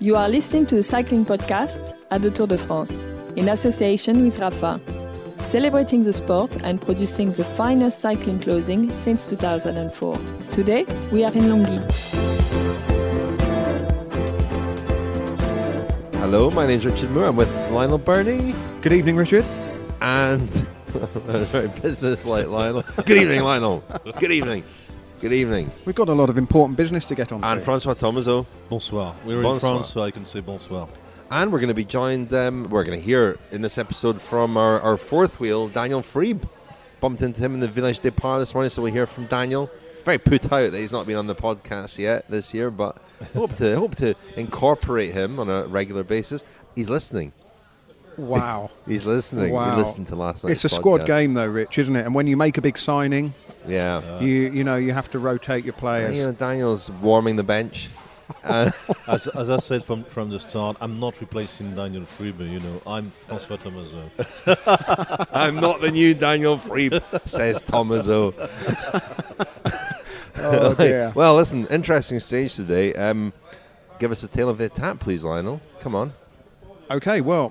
You are listening to the cycling podcast at the Tour de France, in association with Rafa, celebrating the sport and producing the finest cycling clothing since 2004. Today, we are in Longwy. Hello, my name is Richard Moore. I'm with Lionel Birnie. Good evening, Richard. And very business-like Lionel. Good evening, Lionel. Good evening. Good evening. We've got a lot of important business to get on. And François Thomazeau. Bonsoir. We're in France, so I can say bonsoir. And we're going to be joined, we're going to hear in this episode from our fourth wheel, Daniel Frieb. Bumped into him in the Village Départ this morning, so we'll hear from Daniel. Very put out that he's not been on the podcast yet this year, but hope to incorporate him on a regular basis. He's listening. Wow. He's listening. Wow. He listened to last night's It's a podcast. squad game, though, Rich, isn't it? And when you make a big signing, you have to rotate your players. You know, Daniel's warming the bench. As I said from the start, I'm not replacing Daniel Frieb. I'm François Thomazeau. I'm not the new Daniel Frieb, says Thomazeau. Oh, dear. Well, listen, interesting stage today. Give us a tale of the attack, please, Lionel. Come on. Okay, well,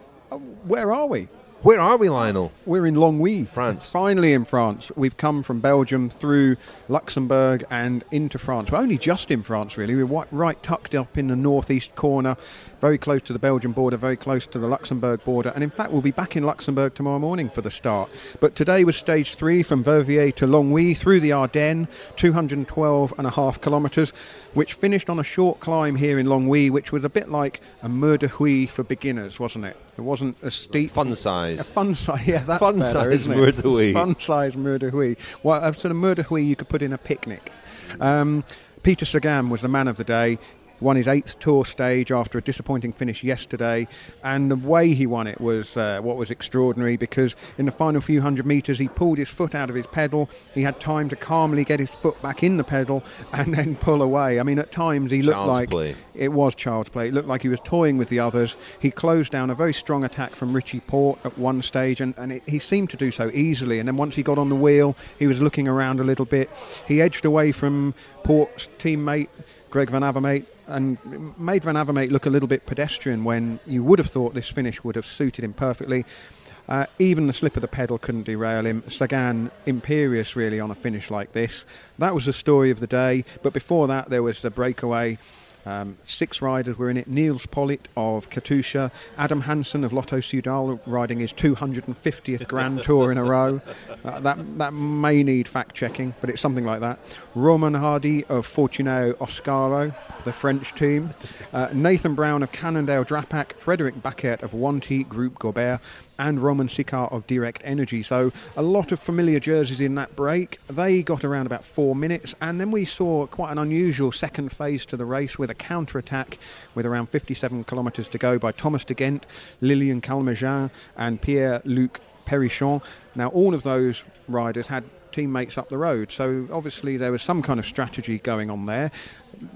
where are we? Where are we, Lionel? We're in Longwy, France. Finally in France. We've come from Belgium through Luxembourg and into France. We're only just in France, really. We're right tucked up in the northeast corner, very close to the Belgian border, very close to the Luxembourg border. And in fact, we'll be back in Luxembourg tomorrow morning for the start. But today was stage 3 from Verviers to Longwy through the Ardennes, 212.5 kilometres, which finished on a short climb here in Longwy, which was a bit like a Mur de Huy for beginners, wasn't it? It wasn't as steep. Fun size. A fun size, yeah, that's fun better, size isn't it? Mur de Huy. Fun size Mur de Huy. Well, a sort of Mur de Huy you could put in a picnic. Peter Sagan was the man of the day. Won his 8th Tour stage after a disappointing finish yesterday, and the way he won it was what was extraordinary, because in the final few hundred metres he pulled his foot out of his pedal. He had time to calmly get his foot back in the pedal and then pull away. I mean, at times he looked like it was child's play. It looked like he was toying with the others. He closed down a very strong attack from Richie Porte at one stage, and he seemed to do so easily. And then once he got on the wheel, he was looking around a little bit. He edged away from Porte's teammate Greg Van Avermaet, and made Van Avermaet look a little bit pedestrian when you would have thought this finish would have suited him perfectly. Even the slip of the pedal couldn't derail him. Sagan, imperious really on a finish like this. That was the story of the day, but before that there was the breakaway. 6 riders were in it. Niels Pollitt of Katusha, Adam Hansen of Lotto Soudal riding his 250th Grand Tour in a row. That may need fact-checking, but it's something like that. Romain Hardy of Fortuneau Oscaro, the French team. Nathan Brown of Cannondale Drapac, Frédéric Baquet of Wanty Group Gobert, and Roman Sicard of Direct Energy. So a lot of familiar jerseys in that break. They got around about 4 minutes, and then we saw quite an unusual second phase to the race with a counter-attack with around 57 kilometres to go by Thomas de Ghent, Lilian Calmejin and Pierre-Luc Perichon. Now all of those riders had teammates up the road, so obviously there was some kind of strategy going on there.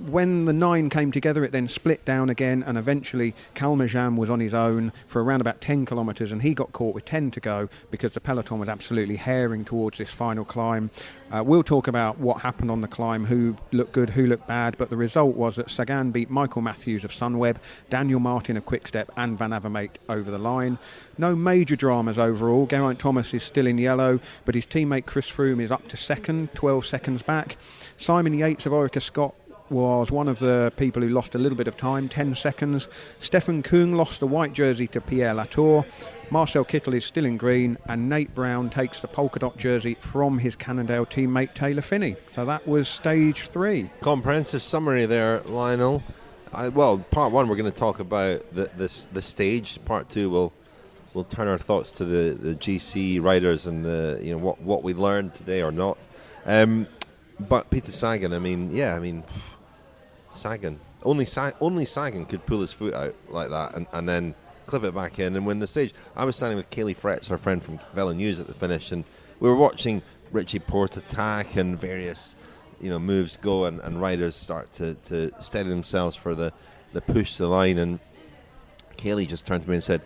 When the 9 came together, it then split down again, and eventually Calmejin was on his own for around about 10 kilometres, and he got caught with 10 to go because the peloton was absolutely herring towards this final climb. We'll talk about what happened on the climb, who looked good, who looked bad, but the result was that Sagan beat Michael Matthews of Sunweb, Daniel Martin of Quickstep, and Van Avermaet over the line. No major dramas overall. Geraint Thomas is still in yellow, but his teammate Chris Froome is up to second, 12 seconds back. Simon Yates of Orica Scott was one of the people who lost a little bit of time, 10 seconds. Stefan Kung lost the white jersey to Pierre Latour. Marcel Kittel is still in green, and Nate Brown takes the polka dot jersey from his Cannondale teammate Taylor Phinney. So that was stage 3. Comprehensive summary there, Lionel. Part 1 we're going to talk about the stage. Part 2 we'll turn our thoughts to the GC riders and what we learned today or not. But Peter Sagan, Sagan. Only Sagan could pull his foot out like that and then clip it back in and win the stage. I was standing with Kaylee Fretz, our friend from Vela News, at the finish, and we were watching Richie Porte attack and various moves go and riders start to steady themselves for the push to the line. And Kaylee just turned to me and said,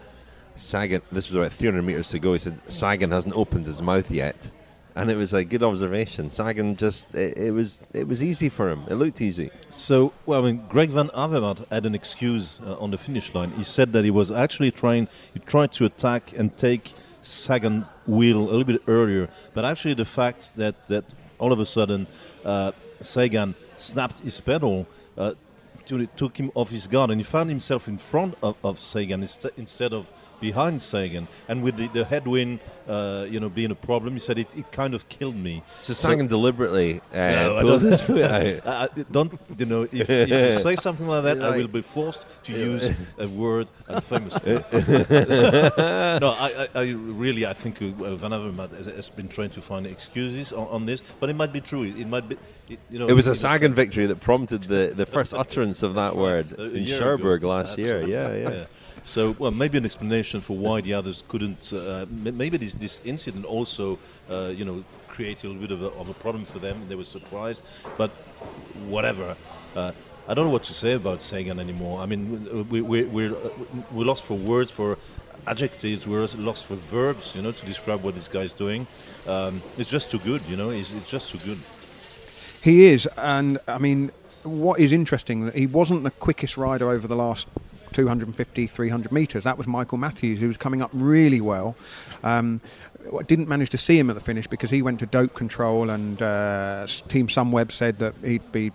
Sagan, this was about 300 metres to go, he said, Sagan hasn't opened his mouth yet. And it was a good observation. Sagan just, it was easy for him. It looked easy. So, well, I mean, Greg Van Avermaet had an excuse on the finish line. He said that he was actually he tried to attack and take Sagan's wheel a little bit earlier. But actually the fact that all of a sudden Sagan snapped his pedal took him off his guard, and he found himself in front of Sagan instead of behind Sagan. And with the headwind, being a problem, he said it kind of killed me. So Sagan deliberately pulled his foot out. If you say something like that, I will be forced to use a word I'm famous for. No, I think Van Avermaet has been trying to find excuses on this, but it might be true. It might be. It was a Sagan victory that prompted the first utterance of that word in Cherbourg last year. Yeah. So, well, maybe an explanation for why the others couldn't. Maybe this incident also, created a little bit of a problem for them. They were surprised, but whatever. I don't know what to say about Sagan anymore. I mean, we're lost for words, for adjectives. We're lost for verbs, to describe what this guy's doing. It's just too good, It's just too good. He is, and I mean, what is interesting that he wasn't the quickest rider over the last 250, 300 metres. That was Michael Matthews, who was coming up really well. Didn't manage to see him at the finish because he went to dope control, and Team Sunweb said that he'd be,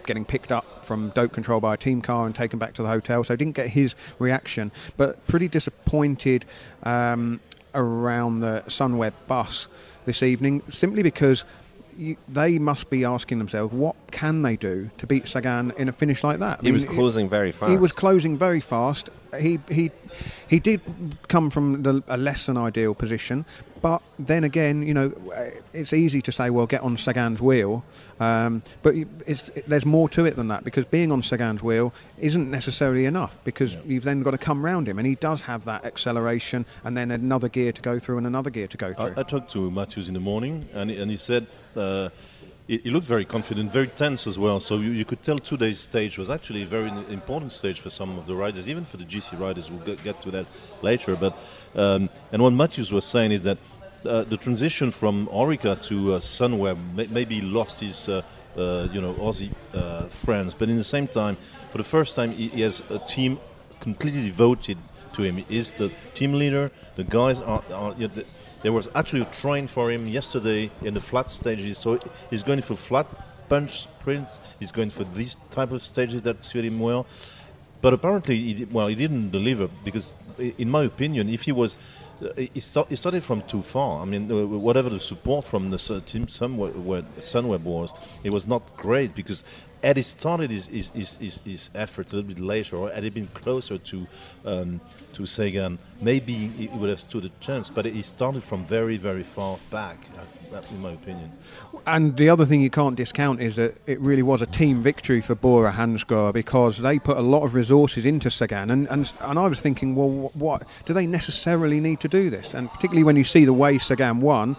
getting picked up from dope control by a team car and taken back to the hotel, so didn't get his reaction. But pretty disappointed around the Sunweb bus this evening, simply because they must be asking themselves, what can they do to beat Sagan in a finish like that? He was closing very fast. He was closing very fast. He did come from a less than ideal position, but then again, it's easy to say, well, get on Sagan's wheel, but there's more to it than that, because being on Sagan's wheel isn't necessarily enough, because you've then got to come round him, and he does have that acceleration, and then another gear to go through and another gear to go through. I talked to Matthews in the morning, and he said he looked very confident, very tense as well. So you could tell today's stage was actually a very important stage for some of the riders, even for the GC riders. We'll get to that later. But and what Matthews was saying is that the transition from Orica to Sunweb maybe lost his Aussie friends, but in the same time, for the first time, he has a team completely devoted to him. He is the team leader. The guys there was actually a train for him yesterday in the flat stages, so he's going for flat punch sprints. He's going for these type of stages that suit him well. But apparently, he didn't deliver, because, in my opinion, if he was, he started from too far. I mean, whatever the support from the team Sunweb was, it was not great, because had he started his effort a little bit later, or had he been closer to Sagan, maybe he would have stood a chance. But he started from very, very far back, in my opinion. And the other thing you can't discount is that it really was a team victory for Bora-Hansgrohe, because they put a lot of resources into Sagan. And I was thinking, well, what do they necessarily need to do this? And particularly when you see the way Sagan won,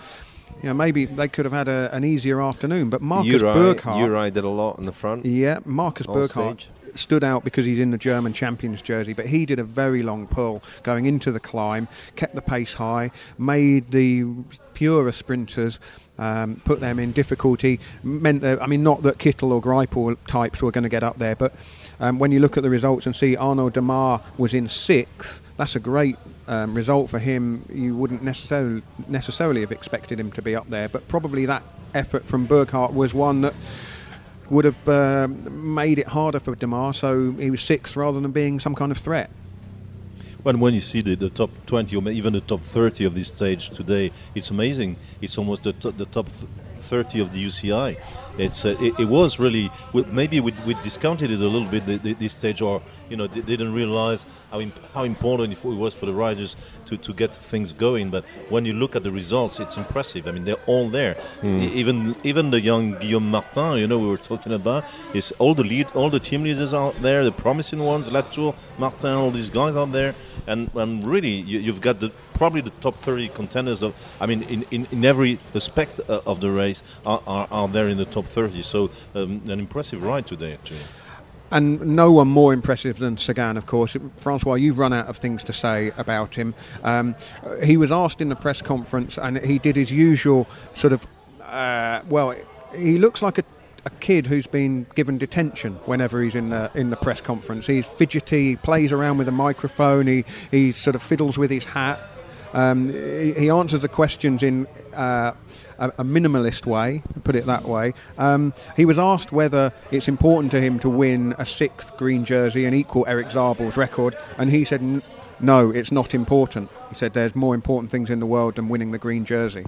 maybe they could have had an easier afternoon. But Marcus Burkhardt... Uri did a lot in the front. Yeah, Marcus Burkhardt stood out because he's in the German champions jersey, but he did a very long pull going into the climb, kept the pace high, made the purer sprinters, put them in difficulty. Not that Kittel or Greipel types were going to get up there, but when you look at the results and see Arnaud Demar was in 6th, that's a great result for him. You wouldn't necessarily have expected him to be up there, but probably that effort from Burkhardt was one that would have made it harder for Demar, so he was 6th rather than being some kind of threat. When you see the top 20 or even the top 30 of this stage today, it's amazing. It's almost the top 30 of the UCI. It was really, maybe we discounted it a little bit, this stage, or they didn't realize how important it was for the riders to get things going. But when you look at the results, it's impressive. I mean, they're all there. Even the young Guillaume Martin, we were talking about, is all the team leaders out there, the promising ones, Latour, Martin, all these guys out there, and really you've got probably the top 30 contenders in every aspect of the race are there in the top 30. So an impressive ride today, actually. And no one more impressive than Sagan, of course. François, you've run out of things to say about him. He was asked in the press conference, and he did his usual sort of, he looks like a kid who's been given detention whenever he's in the press conference. He's fidgety, he plays around with a microphone, he sort of fiddles with his hat. He answers the questions in a minimalist way, put it that way. He was asked whether it's important to him to win a 6th green jersey and equal Eric Zabel's record, and he said no, it's not important. He said there's more important things in the world than winning the green jersey,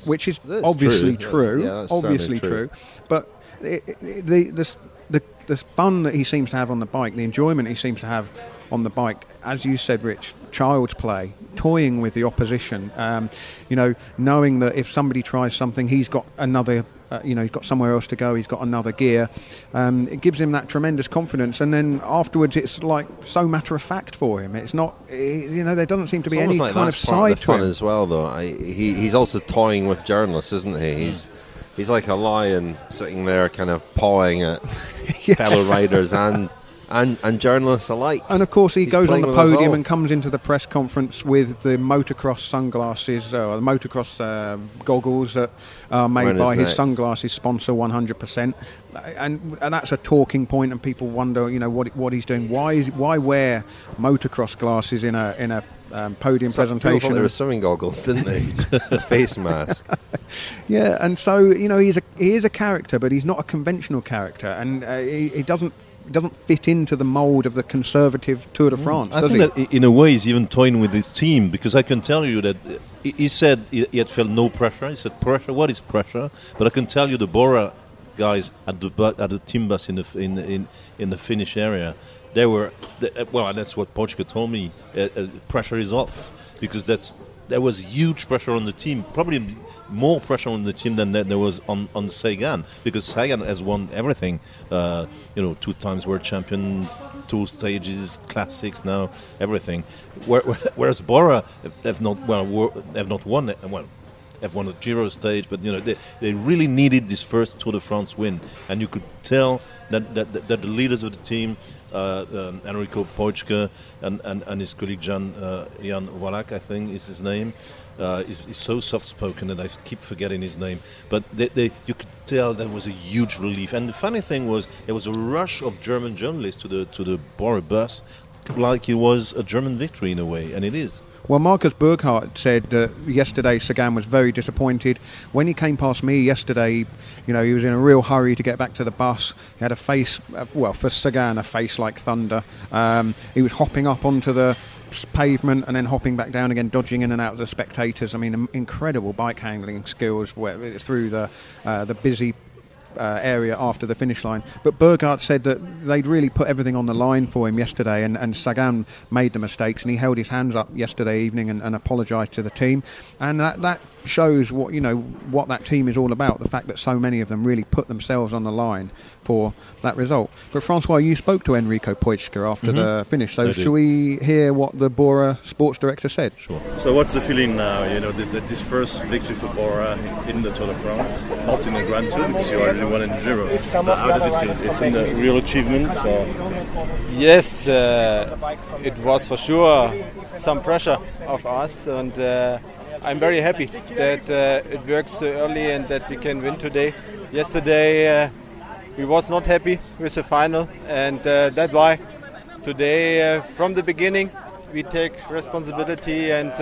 which is obviously true. Yeah, obviously true. But the fun that he seems to have on the bike, the enjoyment he seems to have on the bike, as you said, Rich, child's play, toying with the opposition, knowing that if somebody tries something, he's got another, he's got somewhere else to go, he's got another gear. It gives him that tremendous confidence, and then afterwards it's like so matter of fact for him. It's not, there doesn't seem to be any kind of side to him as well, though. He's also toying with journalists, isn't he? He's like a lion sitting there, kind of pawing at fellow riders and journalists alike. And of course he goes on the podium and comes into the press conference with the motocross sunglasses, or the motocross goggles that are made by his sunglasses sponsor 100%. And that's a talking point, and people wonder, what he's doing. Why wear motocross glasses in a podium presentation? People thought they were swimming goggles, didn't they? The face mask. Yeah, and so he is a character, but he's not a conventional character, and he doesn't fit into the mould of the conservative Tour de France, I think that in a way he's even toying with his team, because I can tell you that he said he had felt no pressure. He said, pressure, what is pressure? But I can tell you the Bora guys at the team bus in the finish area, they were, and that's what Poitschke told me, pressure is off, because there was huge pressure on the team, probably more pressure on the team than there was on Sagan, because Sagan has won everything, 2 times world champion, 2 stages, classics now, everything. Whereas Bora have not won it. Well, have won a Giro stage, but they really needed this first Tour de France win, and you could tell that the leaders of the team, Enrico Poitschke and his colleague Jan Wallach, I think is his name, is so soft-spoken that I keep forgetting his name. But you could tell there was a huge relief. And the funny thing was, there was a rush of German journalists to the Bora bus, like it was a German victory in a way, and it is. Well, Marcus Burghardt said yesterday Sagan was very disappointed. When he came past me yesterday, he was in a real hurry to get back to the bus. He had a face, for Sagan, a face like thunder. He was hopping up onto the pavement and then hopping back down again, dodging in and out of the spectators. I mean, incredible bike handling skills through the busy area after the finish line. But Burghardt said that they'd really put everything on the line for him yesterday, and Sagan made the mistakes, and he held his hands up yesterday evening and apologised to the team, and that shows what that team is all about, the fact that so many of them really put themselves on the line for that result. But François, you spoke to Enrico Poitschke after the finish, so should we hear what the Bora sports director said? Sure. So what's the feeling now, that this first victory for Bora in the Tour de France, not in the Grand Tour, because you already won in the Giro. How does it feel? It's a real achievement? Yes, it was for sure some pressure of us, and I'm very happy that it works so early and that we can win today. Yesterday we was not happy with the final, and that's why today from the beginning we take responsibility, and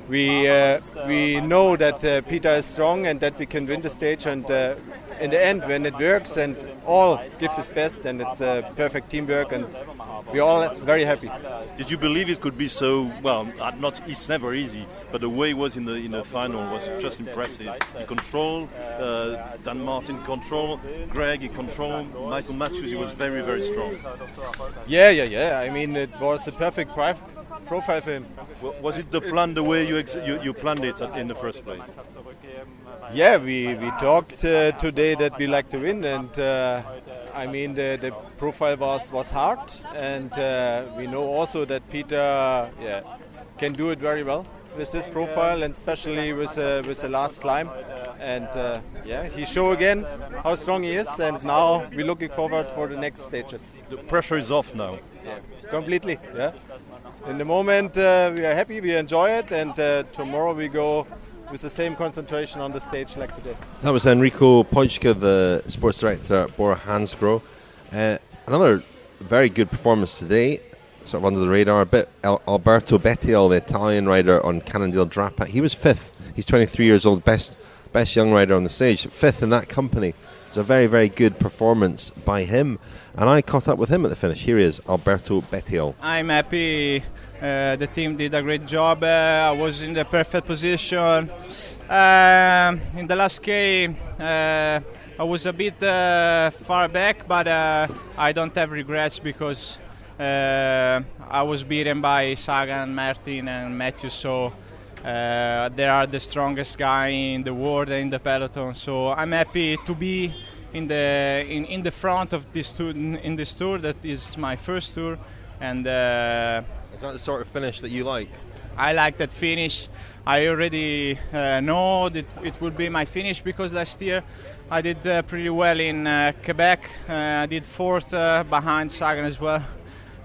we know that Peter is strong and that we can win the stage, and in the end when it works and all give his best, and it's a perfect teamwork, and we're all very happy. Did you believe it could be so, it's never easy, but the way it was in the final was just impressive. He controlled, Dan Martin controlled, Greg he controlled, Michael Matthews, he was very, very strong. Yeah. I mean, it was the perfect profile for him. Was it the plan, the way you planned it in the first place? Yeah, we talked today that we like to win, and I mean the profile was hard, and we know also that Peter can do it very well with this profile, and especially with the last climb. And he showed again how strong he is, and now we're looking forward for the next stages. The pressure is off now. Yeah, completely. Yeah. In the moment, we are happy, we enjoy it, and tomorrow we go with the same concentration on the stage like today. That was Enrico Poitschke, the sports director at Bora-Hansgrohe. Another very good performance today, sort of under the radar a bit. Alberto Bettiol, the Italian rider on Cannondale Drapac, he was 5th. He's 23 years old, best young rider on the stage, 5th in that company. It's a very, very good performance by him, and I caught up with him at the finish. Here he is, Alberto Bettiol. I'm happy. The team did a great job. I was in the perfect position. In the last K, I was a bit far back, but I don't have regrets because I was beaten by Sagan, Martin, and Matthew. So they are the strongest guy in the world and in the peloton. So I'm happy to be in the front of this tour. In this tour, that is my first tour, and. Is that the sort of finish that you like? I like that finish. I already know that it will be my finish because last year I did pretty well in Quebec. I did 4th behind Sagan as well.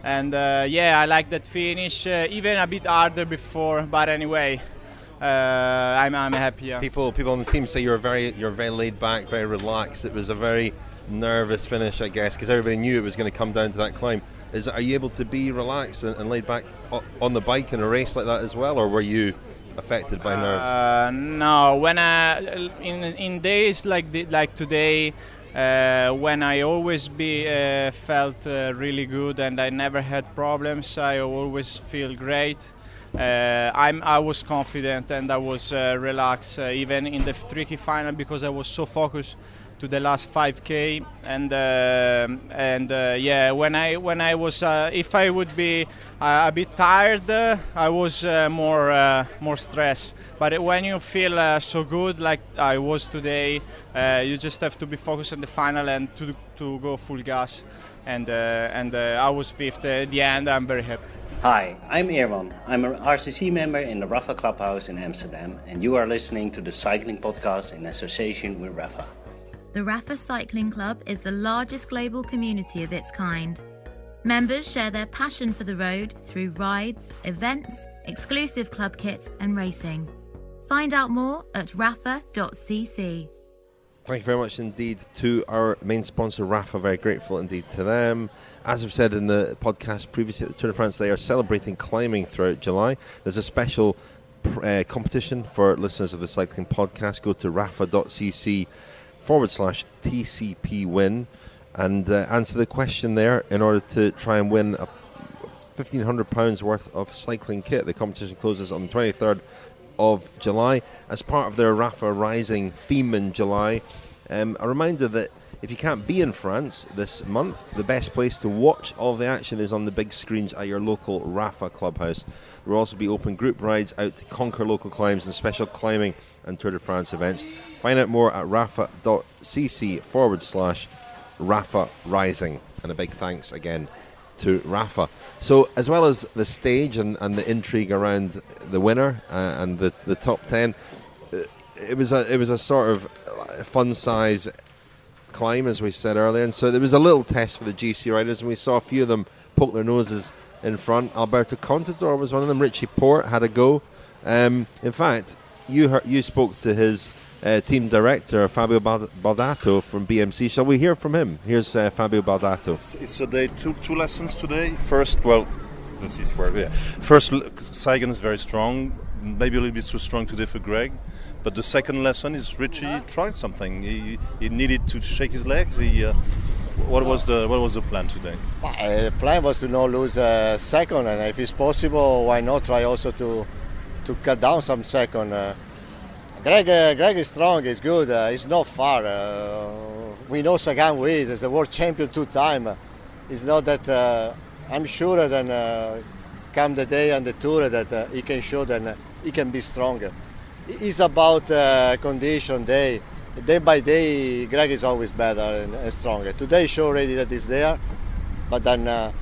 And I like that finish, even a bit harder before, but anyway, I'm happy. Yeah. People on the team say you're very laid back, very relaxed. It was a very nervous finish, I guess, because everybody knew it was going to come down to that climb. Are you able to be relaxed and laid back on the bike in a race like that as well, or were you affected by nerves? No, when in days like today, when I always felt really good and I never had problems, I always feel great. I was confident and I was relaxed, even in the tricky final, because I was so focused to the last 5K, and when I was if I would be a bit tired, I was more stressed. But when you feel so good like I was today, you just have to be focused on the final and to go full gas. And I was 5th at the end. I'm very happy. Hi, I'm Erwan. I'm an RCC member in the Rafa Clubhouse in Amsterdam, and you are listening to the Cycling Podcast in association with Rafa. The Rafa Cycling Club is the largest global community of its kind. Members share their passion for the road through rides, events, exclusive club kit and racing. Find out more at rafa.cc. Thank you very much indeed to our main sponsor, Rafa. Very grateful indeed to them. As I've said in the podcast previously, at the Tour de France, they are celebrating climbing throughout July. There's a special competition for listeners of the Cycling Podcast. Go to rafa.cc/TCP win and answer the question there in order to try and win a £1,500 worth of cycling kit. The competition closes on the 23rd of July as part of their Rafa Rising theme in July. A reminder that if you can't be in France this month, the best place to watch all the action is on the big screens at your local Rafa clubhouse. There will also be open group rides out to conquer local climbs and special climbing and Tour de France events. Find out more at rafa.cc/Rafa Rising. And a big thanks again to Rafa. So as well as the stage and the intrigue around the winner and the top 10, it was a sort of fun size climb, as we said earlier, and so there was a little test for the GC riders, and we saw a few of them poke their noses in front. Alberto Contador was one of them. Richie Porte had a go. In fact, you spoke to his team director, Fabio Baldato from BMC. Shall we hear from him? Here's Fabio Baldato. It's a day two lessons today. First, Sagan is very strong. Maybe a little bit too strong today for Greg. But the second lesson is Richie tried something. He needed to shake his legs. What was the plan today? The plan was to not lose a second, and if it's possible, why not try also to cut down some second. Greg is strong. He's good. He's not far. We know Sagan wins. He's the world champion 2 times. It's not that. I'm sure that come the day on the tour that he can show that he can be stronger. It's about condition day by day. Greg is always better and stronger. Today he showed already that he's there, but then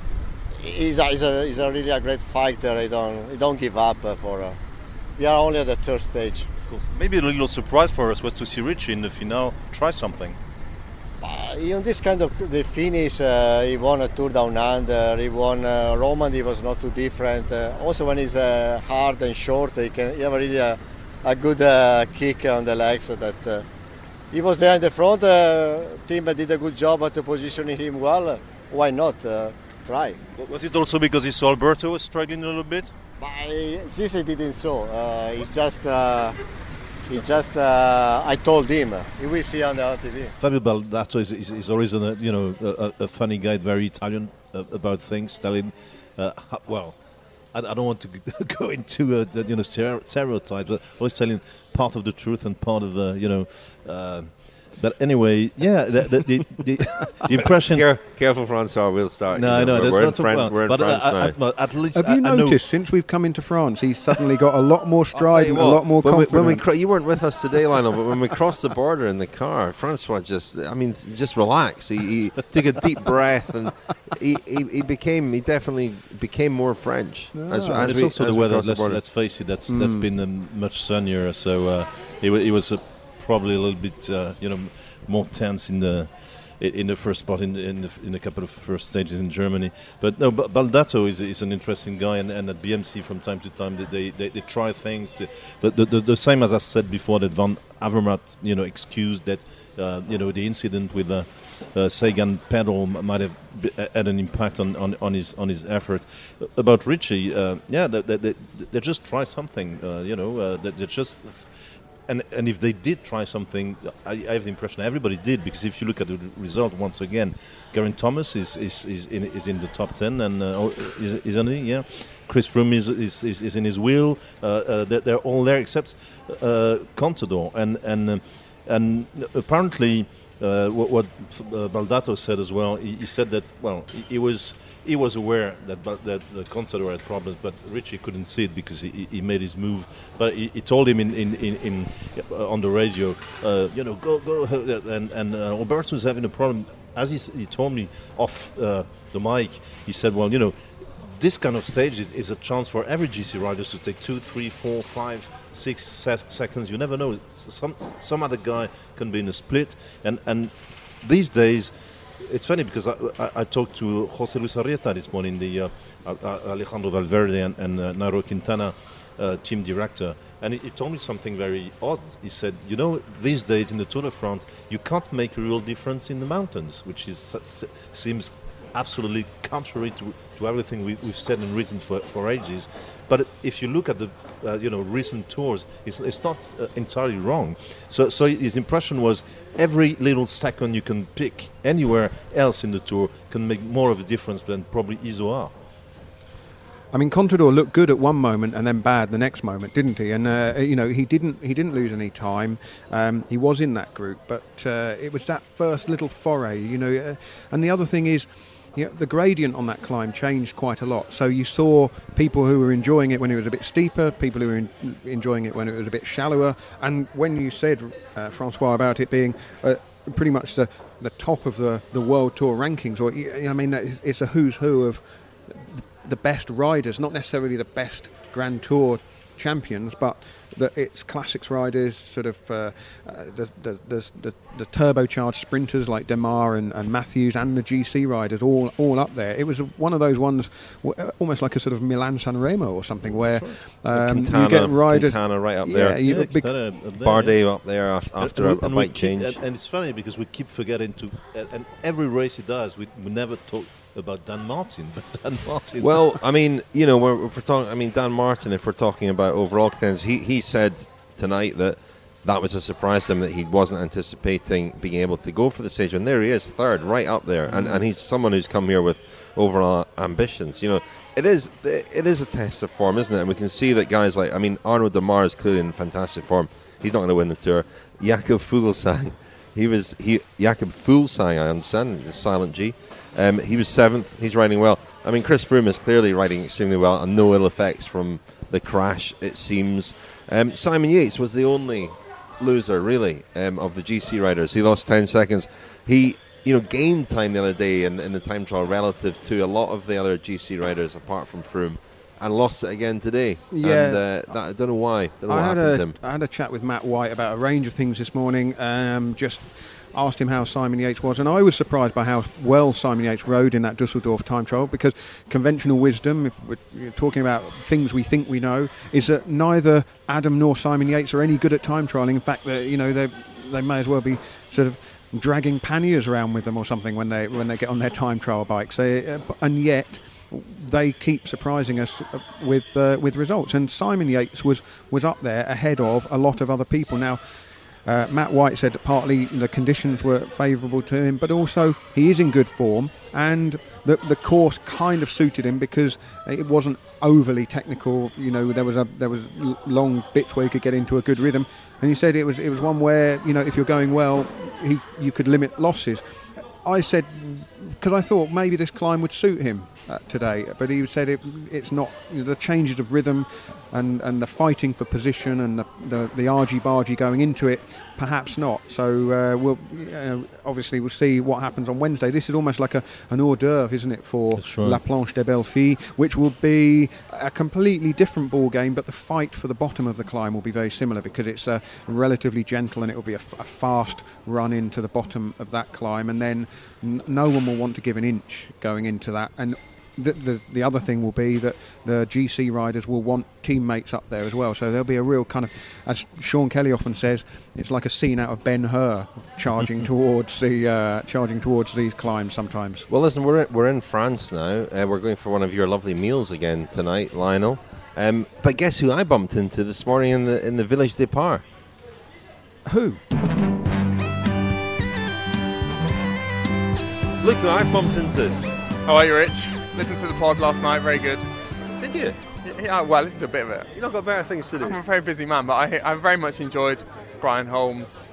he's a really a great fighter. He don't give up. We are only at the 3rd stage. Of course. Maybe a little surprise for us was to see Richie in the finale try something. In this kind of the finish, he won a Tour Down Under, he won Roman, he was not too different. Also when he's hard and short, he have really a good kick on the legs. So that he was there in the front, team did a good job at positioning him well. Why not try? Was it also because he saw Alberto was struggling a little bit? This I didn't saw. I told him. You will see on the TV. Fabio Baldato is always a funny guy, very Italian about things, telling. I don't want to go into stereotypes, but always telling part of the truth and part of But anyway, yeah, the impression. Careful, François. We'll start. No, we're in France now. But at least have you noticed since we've come into France, he's suddenly got a lot more stride and a lot more confidence. You weren't with us today, Lionel, but when we crossed the border in the car, François just relaxed. He took a deep breath and he definitely became more French. It's also the weather. Let's face it. That's been much sunnier. So he was probably a little bit more tense in the first spot in a couple of first stages in Germany. But no, Baldato is an interesting guy, and at BMC from time to time they try things. The same as I said before, that Van Avermaet excused that the incident with the Sagan pedal might have had an impact on his effort. About Richie, they just try something. They just. And if they did try something, I have the impression everybody did, because if you look at the result once again, Geraint Thomas is in the top 10, and isn't he? Yeah, Chris Froome is in his wheel. They're all there except Contador, and apparently what Baldato said as well. He said that he was aware that Contador had problems, but Richie couldn't see it because he made his move. But he told him in on the radio, go, and Alberto's having a problem. As he told me off the mic, he said, this kind of stage is a chance for every GC riders to take 2, 3, 4, 5, 6 seconds. You never know. Some other guy can be in a split, and these days. It's funny because I talked to José Luis Arrieta this morning, the Alejandro Valverde and Nairo Quintana team director, and he told me something very odd. He said, these days in the Tour de France, you can't make a real difference in the mountains, which seems absolutely contrary to everything we've said and written for ages. But if you look at the recent tours, it's not entirely wrong. So his impression was every little second you can pick anywhere else in the tour can make more of a difference than probably Izoard. I mean, Contador looked good at one moment and then bad the next moment, didn't he? And he didn't lose any time. He was in that group, but it was that first little foray, and the other thing is. The gradient on that climb changed quite a lot. So you saw people who were enjoying it when it was a bit steeper, people who were enjoying it when it was a bit shallower. And when you said, François, about it being pretty much the top of the World Tour rankings, it's a who's who of the best riders, not necessarily the best Grand Tour champions, but it's classics riders, sort of the turbocharged sprinters like Demar and Matthews, and the GC riders all up there. It was one of those ones, almost like a sort of Milan-San Remo or something, where you get riders. Quintana right up there. Bardet up there after a bike change. And it's funny because we keep forgetting and every race he does, we never talk about Dan Martin, Well, if we're talking, Dan Martin, if we're talking about overall contenders, he said tonight that was a surprise to him, that he wasn't anticipating being able to go for the stage, and there he is, third, right up there, and he's someone who's come here with overall ambitions. It is a test of form, isn't it? And we can see that guys like, Arnaud Demar is clearly in fantastic form. He's not going to win the Tour. Jakob Fuglsang, Jakob Fuglsang, I understand, the silent G. He was 7th. He's riding well. Chris Froome is clearly riding extremely well, and no ill effects from the crash, it seems. Simon Yates was the only loser, really, of the GC riders. He lost 10 seconds. He, gained time the other day in the time trial relative to a lot of the other GC riders, apart from Froome. and lost it again today. Yeah, and I don't know why. Don't know what happened to him. I had a chat with Matt White about a range of things this morning. Just asked him how Simon Yates was, and I was surprised by how well Simon Yates rode in that Dusseldorf time trial, because conventional wisdom, if we're talking about things we think we know, is that neither Adam nor Simon Yates are any good at time trialling. In fact, they may as well be sort of dragging panniers around with them or something when they get on their time trial bikes. And yet they keep surprising us with results. And Simon Yates was up there ahead of a lot of other people. Now, Matt White said that partly the conditions were favourable to him, but also he is in good form, and the course kind of suited him because it wasn't overly technical. There was long bits where you could get into a good rhythm, and he said it was one where if you're going well, you could limit losses. I said, because I thought maybe this climb would suit him today, but he said it's not. The changes of rhythm and the fighting for position and the argy-bargy going into it, perhaps not. So we'll obviously we'll see what happens on Wednesday. This is almost like an hors d'oeuvre, isn't it, for La Planche des Belles Filles, which will be a completely different ball game, but the fight for the bottom of the climb will be very similar because it's relatively gentle, and it will be a fast run into the bottom of that climb, and then no one will want to give an inch going into that. And the other thing will be that the GC riders will want teammates up there as well, so there'll be a real kind of, as Sean Kelly often says, it's like a scene out of Ben-Hur charging towards these climbs sometimes. Well, listen, we're in France now. We're going for one of your lovely meals again tonight, Lionel. But guess who I bumped into this morning in the Village Départ? Who? Look who I bumped into. How are you, Rich? Listened to the pod last night, very good. Did you? Yeah, well, I listened to a bit of it. You've not got better things to do. I'm a very busy man, but I very much enjoyed Brian Holmes'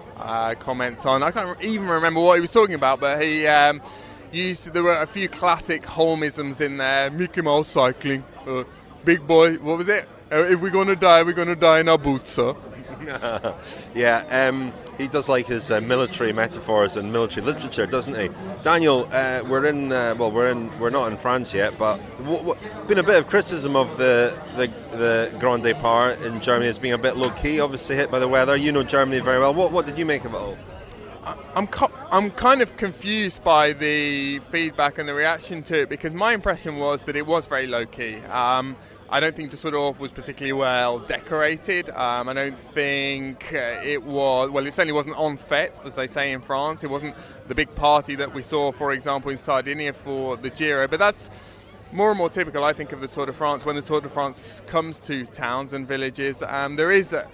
comments on. I can't even remember what he was talking about, but he there were a few classic Holmisms in there. Mickey Mouse cycling, big boy, what was it? If we're going to die in our boots, sir. Yeah, he does like his military metaphors and military literature, doesn't he? Daniel, we're not in France yet, but been a bit of criticism of the Grand Départ in Germany as being a bit low key, obviously hit by the weather. You know Germany very well. What did you make of it all? I'm kind of confused by the feedback and the reaction to it, because my impression was that it was very low key. I don't think Dusseldorf was particularly well decorated. I don't think it was, well, it certainly wasn't en fête, as they say in France. It wasn't the big party that we saw, for example, in Sardinia for the Giro. But that's more and more typical, I think, of the Tour de France. When the Tour de France comes to towns and villages, there is a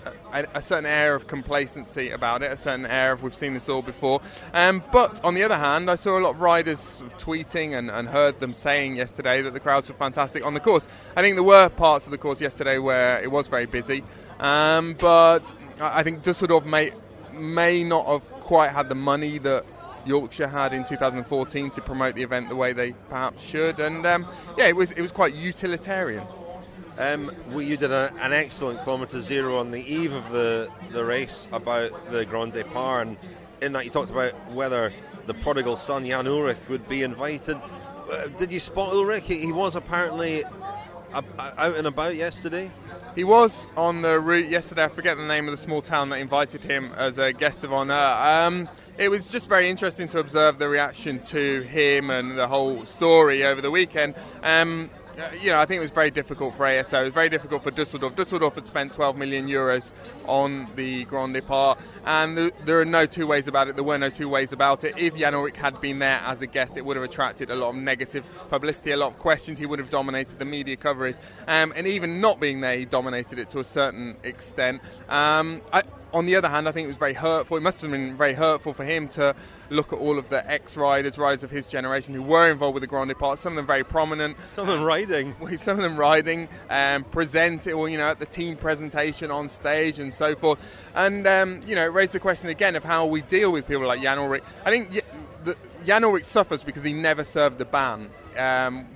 certain air of complacency about it, a certain air of we've seen this all before. But on the other hand, I saw a lot of riders tweeting and heard them saying yesterday that the crowds were fantastic on the course. I think there were parts of the course yesterday where it was very busy, but I think Dusseldorf may not have quite had the money that Yorkshire had in 2014 to promote the event the way they perhaps should, and it was quite utilitarian. You did an excellent kilometre zero on the eve of the race about the Grand Départ, and in that you talked about whether the prodigal son Jan Ullrich would be invited. Did you spot Ullrich? He was apparently out and about yesterday. He was on the route yesterday. I forget the name of the small town that invited him as a guest of honour. It was just very interesting to observe the reaction to him and the whole story over the weekend. I think it was very difficult for ASO. It was very difficult for Dusseldorf. Dusseldorf had spent 12 million euros on the Grand Départ, and there are no two ways about it. There were no two ways about it. If Jan Ullrich had been there as a guest, it would have attracted a lot of negative publicity, a lot of questions. He would have dominated the media coverage. And even not being there, he dominated it to a certain extent. On the other hand, I think it was very hurtful. It must have been very hurtful for him to look at all of the ex-riders of his generation who were involved with the Grand Départ, some of them very prominent. Some of them riding, present it, or, at the team presentation on stage and so forth. And, it raised the question again of how we deal with people like Jan Ullrich. I think Jan Ullrich suffers because he never served the ban.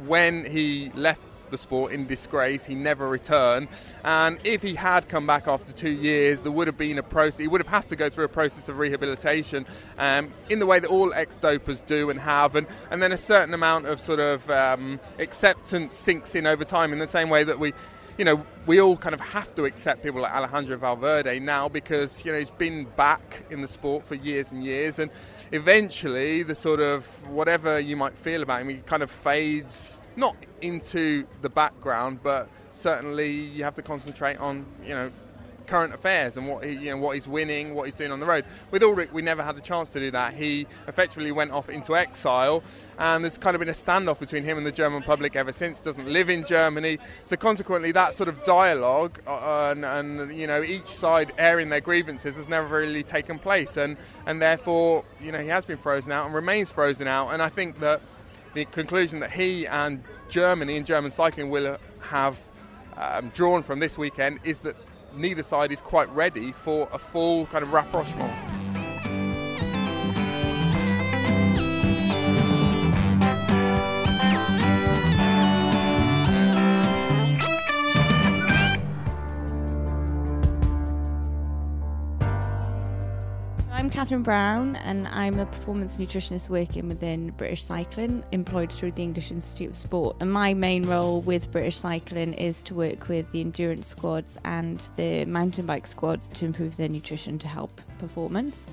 When he left the sport in disgrace. He never returned, and if he had come back after 2 years, there would have been a process. He would have had to go through a process of rehabilitation, in the way that all ex-dopers do and have, and then a certain amount of sort of acceptance sinks in over time, in the same way that we all kind of have to accept people like Alejandro Valverde now, because he's been back in the sport for years and years, and eventually the sort of whatever you might feel about him, he kind of fades not into the background, but certainly you have to concentrate on current affairs and what he's winning, what he's doing on the road. With Ulrich, we never had the chance to do that. He effectively went off into exile, and there's kind of been a standoff between him and the German public ever since. Doesn't live in Germany, so consequently that sort of dialogue and each side airing their grievances has never really taken place, and therefore he has been frozen out and remains frozen out. And I think that the conclusion that he and Germany and German cycling will have drawn from this weekend is that neither side is quite ready for a full kind of rapprochement. I'm Catherine Brown, and I'm a performance nutritionist working within British Cycling, employed through the English Institute of Sport. And my main role with British Cycling is to work with the endurance squads and the mountain bike squads to improve their nutrition to help performance.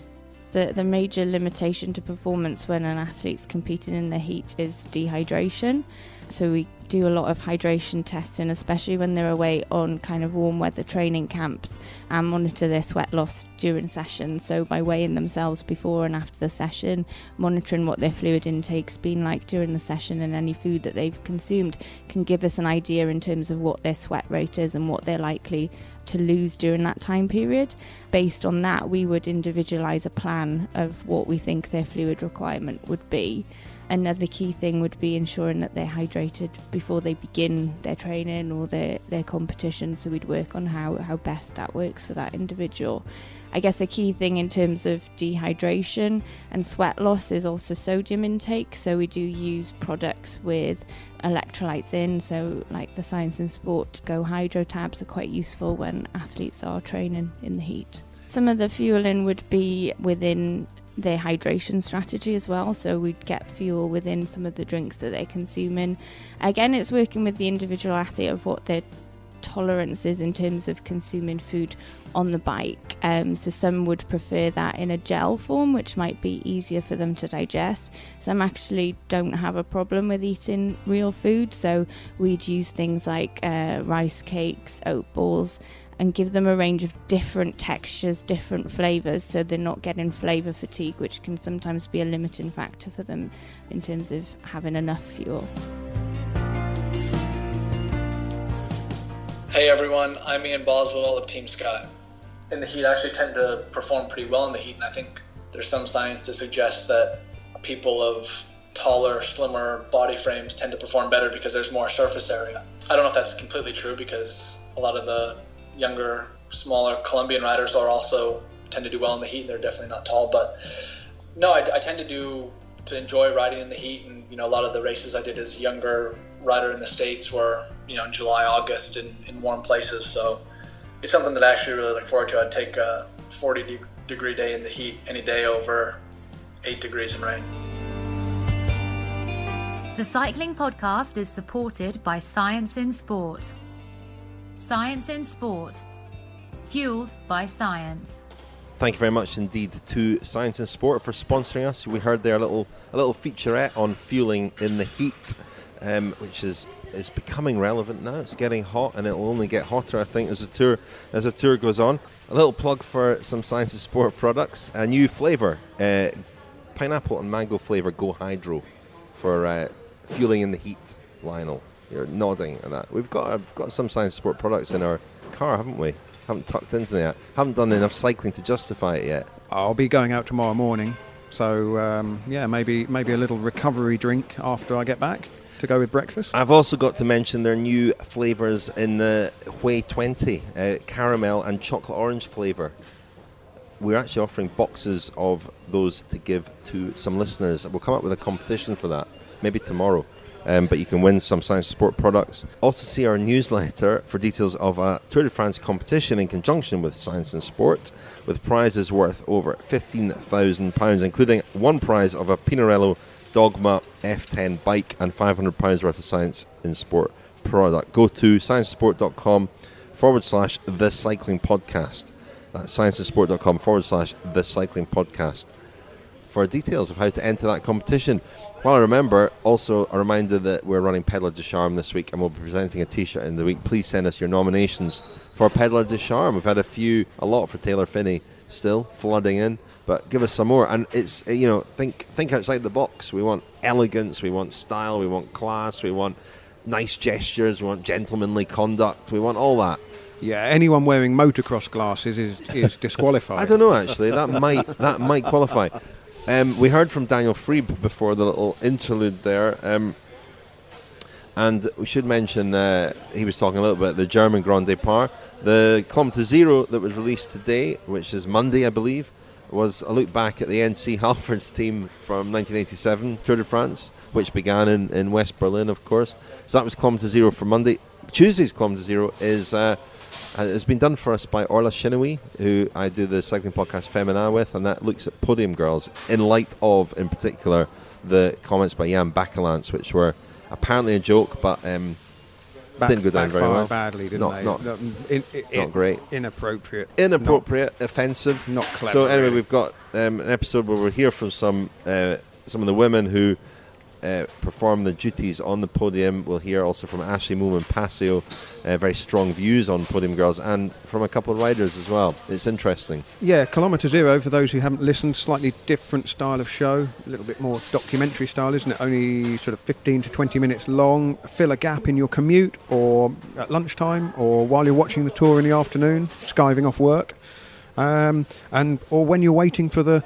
The major limitation to performance when an athlete's competing in the heat is dehydration. So we do a lot of hydration testing, especially when they're away on kind of warm weather training camps, and monitor their sweat loss during sessions. So by weighing themselves before and after the session, monitoring what their fluid intake's been like during the session, and any food that they've consumed can give us an idea in terms of what their sweat rate is and what they're likely to lose during that time period. Based on that, we would individualise a plan of what we think their fluid requirement would be. Another key thing would be ensuring that they're hydrated before they begin their training or their competition, so we'd work on how best that works for that individual. I guess a key thing in terms of dehydration and sweat loss is also sodium intake, so we do use products with electrolytes in, so like the Science in Sport Go Hydro tabs are quite useful when athletes are training in the heat. Some of the fueling would be within their hydration strategy as well, so we'd get fuel within some of the drinks that they're consuming. Again, it's working with the individual athlete of what their tolerance is in terms of consuming food on the bike. So some would prefer that in a gel form, which might be easier for them to digest. Some actually don't have a problem with eating real food, so we'd use things like rice cakes, oat balls, and give them a range of different textures, different flavours, so they're not getting flavour fatigue, which can sometimes be a limiting factor for them in terms of having enough fuel. Hey everyone, I'm Ian Boswell of Team Sky. In the heat, I actually tend to perform pretty well in the heat, and I think there's some science to suggest that people of taller, slimmer body frames tend to perform better because there's more surface area. I don't know if that's completely true, because a lot of the younger, smaller Colombian riders also tend to do well in the heat, and they're definitely not tall. But no, I tend to enjoy riding in the heat, and a lot of the races I did as a younger rider in the States were in July, August in warm places. So it's something that I actually really look forward to. I'd take a 40-degree day in the heat any day over 8 degrees in rain. The Cycling Podcast is supported by Science in Sport. Science in Sport, fueled by science. Thank you very much indeed to Science in Sport for sponsoring us. We heard there a little featurette on fueling in the heat, which is becoming relevant now. It's getting hot, and it will only get hotter, I think, as the tour goes on. A little plug for some Science in Sport products. A new flavour, pineapple and mango flavour Go Hydro for fueling in the heat. Lionel, you're nodding at that. We've got some Science in Sport products in our car, haven't we? Haven't tucked into that. Haven't done enough cycling to justify it yet. I'll be going out tomorrow morning, so maybe a little recovery drink after I get back to go with breakfast. I've also got to mention their new flavours in the Whey 20, caramel and chocolate orange flavour. We're actually offering boxes of those to give to some listeners. We'll come up with a competition for that, maybe tomorrow. but you can win some Science and Sport products. Also see our newsletter for details of a Tour de France competition in conjunction with Science and Sport, with prizes worth over £15,000, including one prize of a Pinarello Dogma F10 bike and £500 worth of Science and Sport product. Go to scienceandsport.com/The Cycling Podcast. That's scienceandsport.com/The Cycling Podcast for details of how to enter that competition. While I remember, also a reminder that we're running Pedlar de Charme this week and we'll be presenting a t-shirt in the week. Please send us your nominations for Pedlar de Charme. We've had a lot for Taylor Phinney still flooding in, but give us some more. And it's, think outside the box. We want elegance, we want style, we want class, we want nice gestures, we want gentlemanly conduct, we want all that. Yeah, anyone wearing motocross glasses is disqualified. I don't know, actually. That might qualify. We heard from Daniel Frieb before the little interlude there, and we should mention he was talking a little bit the German Grand Départ. The Kilometre Zero that was released today, which is Monday, I believe, was a look back at the NC Halford's team from 1987 Tour de France, which began in West Berlin, of course. So that was Kilometre Zero for Monday. Tuesday's Kilometre Zero has been done for us by Orla Chinoui, who I do the cycling podcast Femina with, and that looks at podium girls in light of, in particular, the comments by Jan Bakelants, which were apparently a joke, but didn't go down very well. Badly, didn't they? Not great. Inappropriate, offensive, not clever. So anyway, really. we've got an episode where we'll hear from some of the women who perform the duties on the podium. We'll hear also from Ashley Moolman-Passio, very strong views on podium girls, and from a couple of riders as well. It's interesting. Yeah, Kilometre Zero, for those who haven't listened, slightly different style of show, a little bit more documentary style, isn't it? Only sort of 15 to 20 minutes long. Fill a gap in your commute, or at lunchtime, or while you're watching the tour in the afternoon, skiving off work, or when you're waiting for the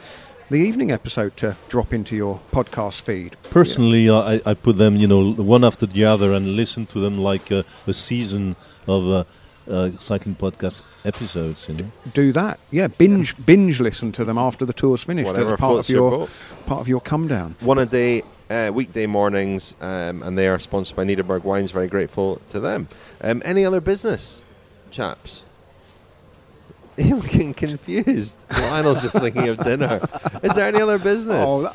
evening episode to drop into your podcast feed. Personally, I put them, one after the other and listen to them like a season of cycling podcast episodes. Do that, yeah. Binge listen to them after the tour's finished. Whatever as part of your come down. One a day, weekday mornings, and they are sponsored by Niederberg Wines. Very grateful to them. Any other business, chaps? You're looking confused. Lionel's just thinking of dinner. Is there any other business?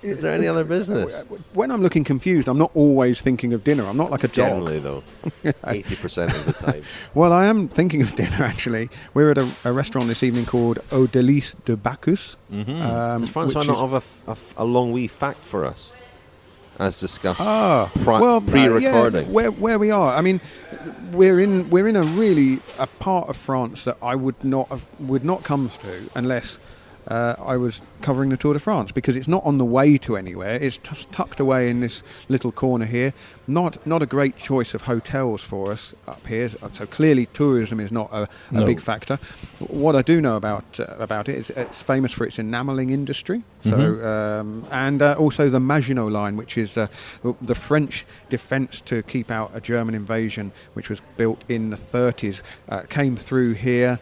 Is there any other business? When I'm looking confused, I'm not always thinking of dinner. I'm not like a dog. Generally, though, 80% of the time. Well, I am thinking of dinner, actually. We're at a restaurant this evening called Au Délice de Bacchus. Mm-hmm. Does François not have a Longwy fact for us? As discussed pre-recording. Where we are, I mean, we're in a part of France that I would not come through unless I was covering the Tour de France, because it's not on the way to anywhere. It's tucked away in this little corner here. Not a great choice of hotels for us up here. So clearly, tourism is not a big factor. What I do know about it is it's famous for its enamelling industry. So and also the Maginot Line, which is the French defence to keep out a German invasion, which was built in the 30s, came through here.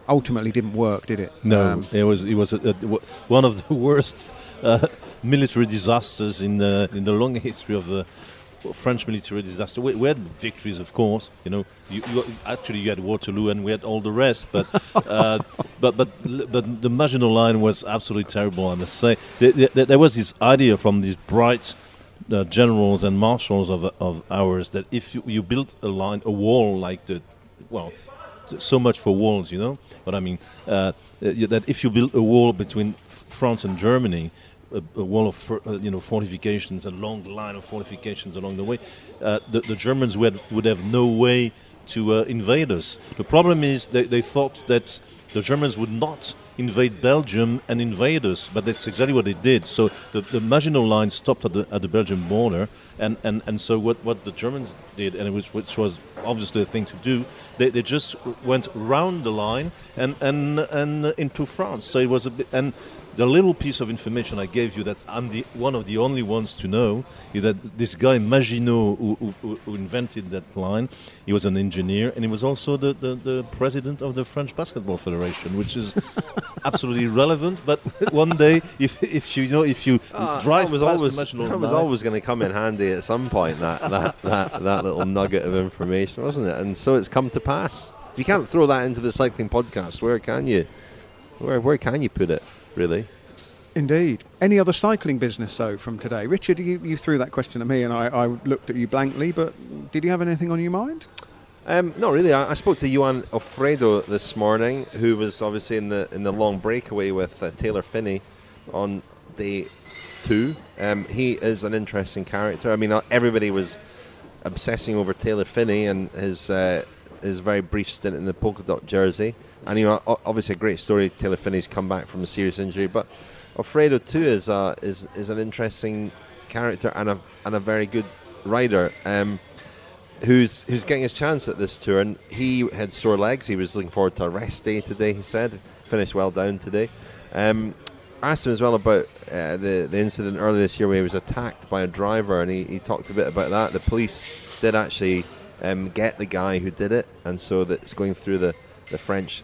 Ultimately, didn't work, did it? No, it was one of the worst military disasters in the long history of the French military disaster. We had victories, of course. You had Waterloo and we had all the rest, but the Maginot Line was absolutely terrible, I must say. There was this idea from these bright generals and marshals of ours that if you built a wall like so much for walls, what I mean. That if you build a wall between France and Germany, a wall of fortifications, a long line of fortifications along the way, the Germans would have no way to invade us. The problem is they thought that the Germans would not invade Belgium and invade us, but that's exactly what they did. So the Maginot Line stopped at the Belgian border, and so what the Germans did, and which was obviously the thing to do, they just went round the line and into France. So it was a bit, and the little piece of information I gave you that I'm one of the only ones to know is that this guy Maginot who invented that line, he was an engineer and he was also the president of the French Basketball Federation, which is absolutely irrelevant. But one day, if you drive past Maginot, that was always going to come in handy at some point. That little nugget of information, wasn't it? And so it's come to pass. You can't throw that into the cycling podcast. Where can you? Where can you put it? Really? Indeed. Any other cycling business, though, from today? Richard, you threw that question at me and I looked at you blankly, but did you have anything on your mind? Not really. I spoke to Johan Alfredo this morning, who was obviously in the long breakaway with Taylor Phinney on day 2. He is an interesting character. I mean, everybody was obsessing over Taylor Phinney and his very brief stint in the polka dot jersey. And obviously a great story. Taylor Phinney's come back from a serious injury, but Alfredo too is an interesting character and a very good rider, who's getting his chance at this tour. And he had sore legs. He was looking forward to a rest day today. He said finished well down today. I asked him as well about the incident earlier this year where he was attacked by a driver, and he talked a bit about that. The police did actually get the guy who did it, and so that's going through the French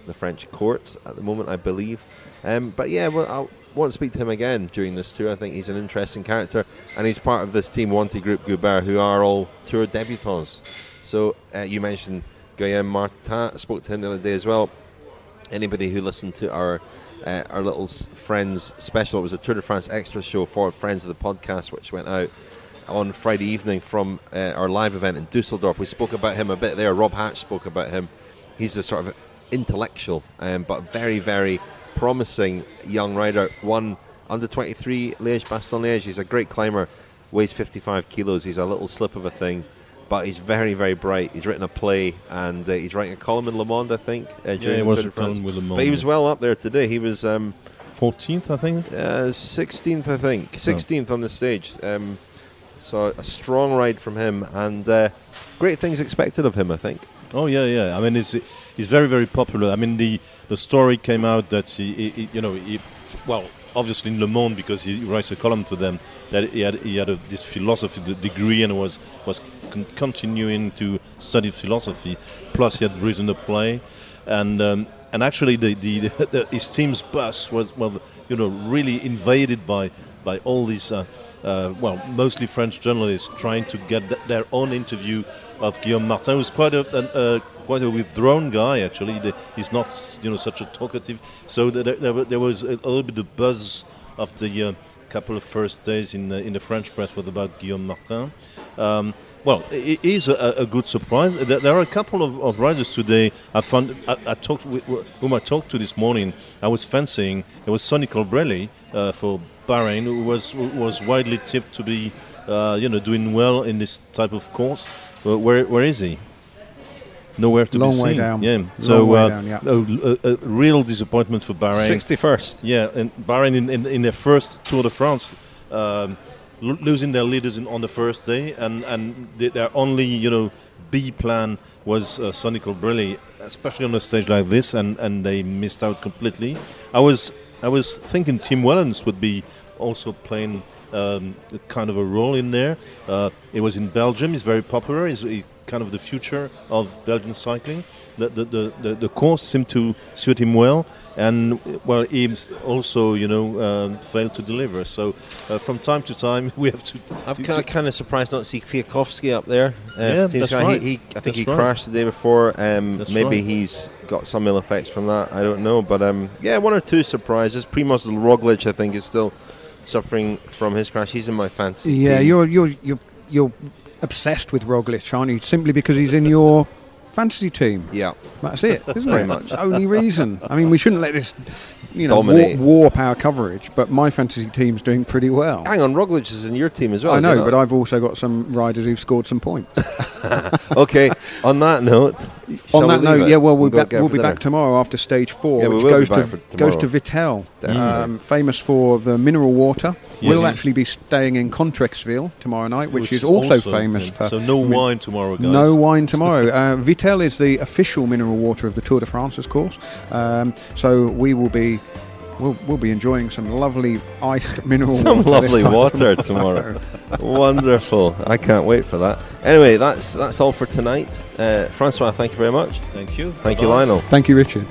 courts at the moment, I believe. But yeah, well, I want to speak to him again during this tour. I think he's an interesting character, and he's part of this Team Wanty Group Goubert, who are all tour debutants. So you mentioned Guillaume Martin. I spoke to him the other day as well. Anybody who listened to our little Friends special, it was a Tour de France extra show for Friends of the Podcast, which went out on Friday evening from our live event in Dusseldorf. We spoke about him a bit there. Rob Hatch spoke about him. He's a sort of intellectual, but very, very promising young rider. Won under 23 Liège-Bastogne-Liège. He's a great climber, weighs 55 kilos. He's a little slip of a thing, but he's very, very bright. He's written a play, and he's writing a column in Le Monde, I think. He was a column with Le Monde. But he was well up there today. He was 14th, I think. 16th, I think. 16th on the stage. So a strong ride from him, and great things expected of him, I think. Oh yeah. I mean, he's very, very popular. I mean, the story came out that he obviously in Le Monde, because he writes a column for them, that he had this philosophy degree and was continuing to study philosophy. Plus, he had written a play, and actually his team's bus was really invaded by all these mostly French journalists trying to get their own interview of Guillaume Martin, who's quite a withdrawn guy. Actually, he's not such a talkative. So there was a little bit of buzz of the couple of first days in the French press about Guillaume Martin. It is a good surprise. There are a couple of riders today. I talked with whom I talked to this morning. I was fancying. There was Sonny Colbrelli for Bahrain, who was widely tipped to be doing well in this type of course. Where is he? Nowhere to be seen. Long way down. Yeah. So a real disappointment for Bahrain. 61st. Yeah, and Bahrain in their first Tour de France, losing their leaders on the first day, and their only B plan was Sonny Colbrelli, especially on a stage like this, and they missed out completely. I was thinking Tim Wellens would be also playing kind of a role in there. It was in Belgium. He's very popular. He's kind of the future of Belgian cycling. The course seemed to suit him well, and he also failed to deliver. So from time to time we have to. I'm kind of surprised not to see Kwiatkowski up there. That's right. I think he crashed the day before. Maybe he's got some ill effects from that. I don't know, but one or two surprises. Primoz Roglic, I think, is still suffering from his crash. He's in my fancy. Yeah, team. you're obsessed with Roglic, aren't you? Simply because he's in your fantasy team. Yeah, that's it, isn't Very it? much. The only reason. I mean, we shouldn't let this, warp our coverage. But my fantasy team's doing pretty well. Hang on, Roglic is in your team as well. I know, but I've also got some riders who've scored some points. Okay. On that note. We'll be back tomorrow after stage 4, which goes to Vittel, famous for the mineral water. Yes. We'll actually be staying in Contrexville tomorrow night, which is also famous for. So no wine tomorrow, guys. No wine tomorrow. Vittel is the official mineral water of the Tour de France, of course. So we will be we'll be enjoying some lovely iced mineral water. Some lovely this time water tomorrow. Wonderful. I can't wait for that. Anyway, that's all for tonight. François, thank you very much. Thank you. Thank you, Lionel. Thank you, Richard.